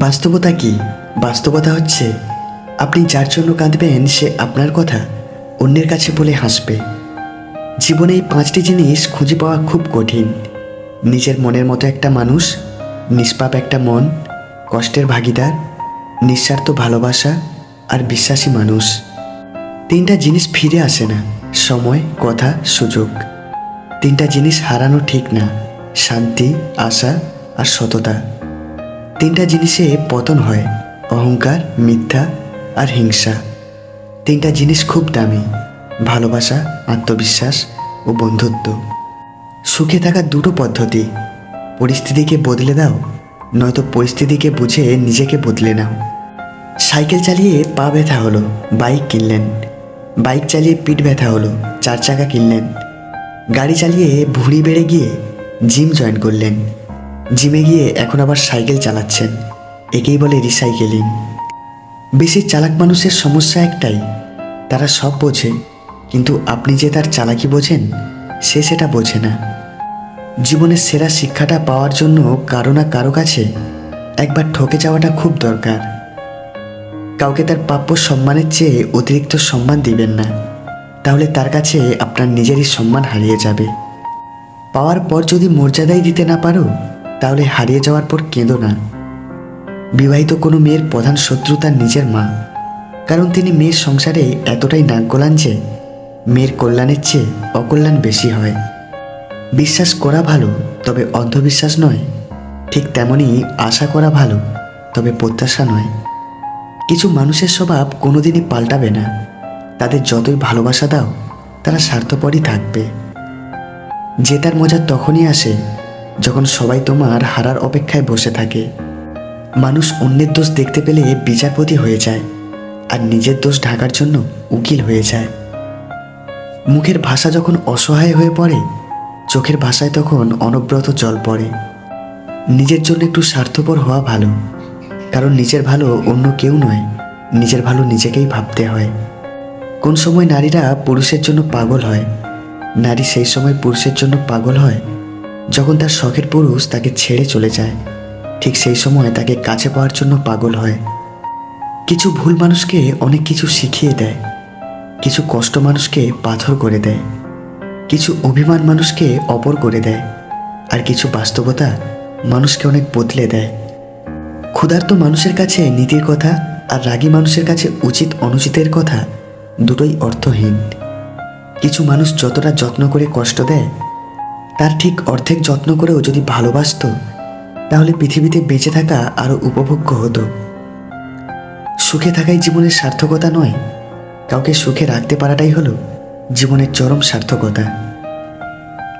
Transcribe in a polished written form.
বাস্তবতা কি? বাস্তবতা হচ্ছে আপনি যার জন্য কাঁদবেন সে আপনার কথা অন্যের কাছে বলে হাসবে। জীবনে এই 5টি জিনিস খুঁজে পাওয়া খুব কঠিন: নিজের মনের মতো একটা মানুষ, নিষ্পাপ একটা মন, কষ্টের ভাগিদার, নিঃস্বার্থ ভালোবাসা আর বিশ্বাসী মানুষ। 3টা জিনিস ফিরে আসে না: সময়, কথা, সুযোগ। 3টা জিনিস হারানো ঠিক না: শান্তি, আশা আর সততা। 3টা জিনিসে পতন হয়: অহংকার, মিথ্যা আর হিংসা। 3টা জিনিস খুব দামি: ভালোবাসা, আত্মবিশ্বাস ও বন্ধুত্ব। সুখে থাকার 2টো পদ্ধতি: পরিস্থিতিকে বদলে দাও, নয়তো পরিস্থিতিকে বুঝে নিজেকে বদলে নাও। সাইকেল চালিয়ে পা ব্যথা হলো, বাইক কিনলেন। বাইক চালিয়ে পিঠ ব্যথা হলো, 4 চাকা কিনলেন। গাড়ি চালিয়ে ভুঁড়ি বেড়ে গিয়ে জিম জয়েন করলেন। জিমে গিয়ে এখন আবার সাইকেল চালাচ্ছেন। একেই বলে রিসাইকেলিং। বেশি চালাক মানুষের সমস্যা একটাই: তারা সব বোঝে, কিন্তু আপনি যে তার চালাকি বোঝেন সে সেটা বোঝে না। জীবনের সেরা শিক্ষাটা পাওয়ার জন্য কারো না কারো কাছে একবার ঠকে যাওয়াটা খুব দরকার। কাউকে তার প্রাপ্য সম্মানের চেয়ে অতিরিক্ত সম্মান দিবেন না, তাহলে তার কাছে আপনার নিজেরই সম্মান হারিয়ে যাবে। পাওয়ার পর যদি মর্যাদাই দিতে না পারো, তাহলে হারিয়ে যাওয়ার পর কেঁদো না। বিবাহিত কোনো মেয়ের প্রধান শত্রু তার নিজের মা, কারণ তিনি মেয়ের সংসারে এতটাই নাক গলান যে মেয়ের কল্যাণের চেয়ে অকল্যাণ বেশি হয়। বিশ্বাস করা ভালো, তবে অন্ধবিশ্বাস নয়। ঠিক তেমনই আশা করা ভালো, তবে প্রত্যাশা নয়। কিছু মানুষের স্বভাব কোনোদিনই পাল্টাবে না। তাদের যতই ভালোবাসা দাও, তারা স্বার্থপরই থাকবে। জেতার মজা তখনই আসে যখন সবাই তোমার হারার অপেক্ষায় বসে থাকে। মানুষ অন্যের দোষ দেখতে পেলে বিচারপতি হয়ে যায়, আর নিজের দোষ ঢাকার জন্য উকিল হয়ে যায়। মুখের ভাষা যখন অসহায় হয়ে পড়ে, চোখের ভাষায় তখন অনবরত জল পড়ে। নিজের জন্য একটু স্বার্থপর হওয়া ভালো, কারণ নিজের ভালো অন্য কেউ নয়, নিজের ভালো নিজেকেই ভাবতে হয়। কোন সময় নারীরা পুরুষের জন্য পাগল হয়? নারী সেই সময় পুরুষের জন্য পাগল হয় যখন তার শখের পুরুষ তাকে ছেড়ে চলে যায়। ঠিক সেই সময় তাকে কাছে পাওয়ার জন্য পাগল হয়। কিছু ভুল মানুষকে অনেক কিছু শিখিয়ে দেয়, কিছু কষ্ট মানুষকে পাথর করে দেয়, কিছু অভিমান মানুষকে অপর করে দেয়, আর কিছু বাস্তবতা মানুষকে অনেক বদলে দেয়। ক্ষুধার্ত মানুষের কাছে নীতির কথা আর রাগী মানুষের কাছে উচিত অনুচিতের কথা দুটোই অর্থহীন। কিছু মানুষ যতটা যত্ন করে কষ্ট দেয়, তার ঠিক অর্ধেক যত্ন করেও যদি ভালোবাসতো, তাহলে পৃথিবীতে বেঁচে থাকা আরও উপভোগ্য হতো। সুখে থাকাই জীবনের সার্থকতা নয়, কাউকে সুখে রাখতে পারাটাই হলো জীবনের চরম সার্থকতা।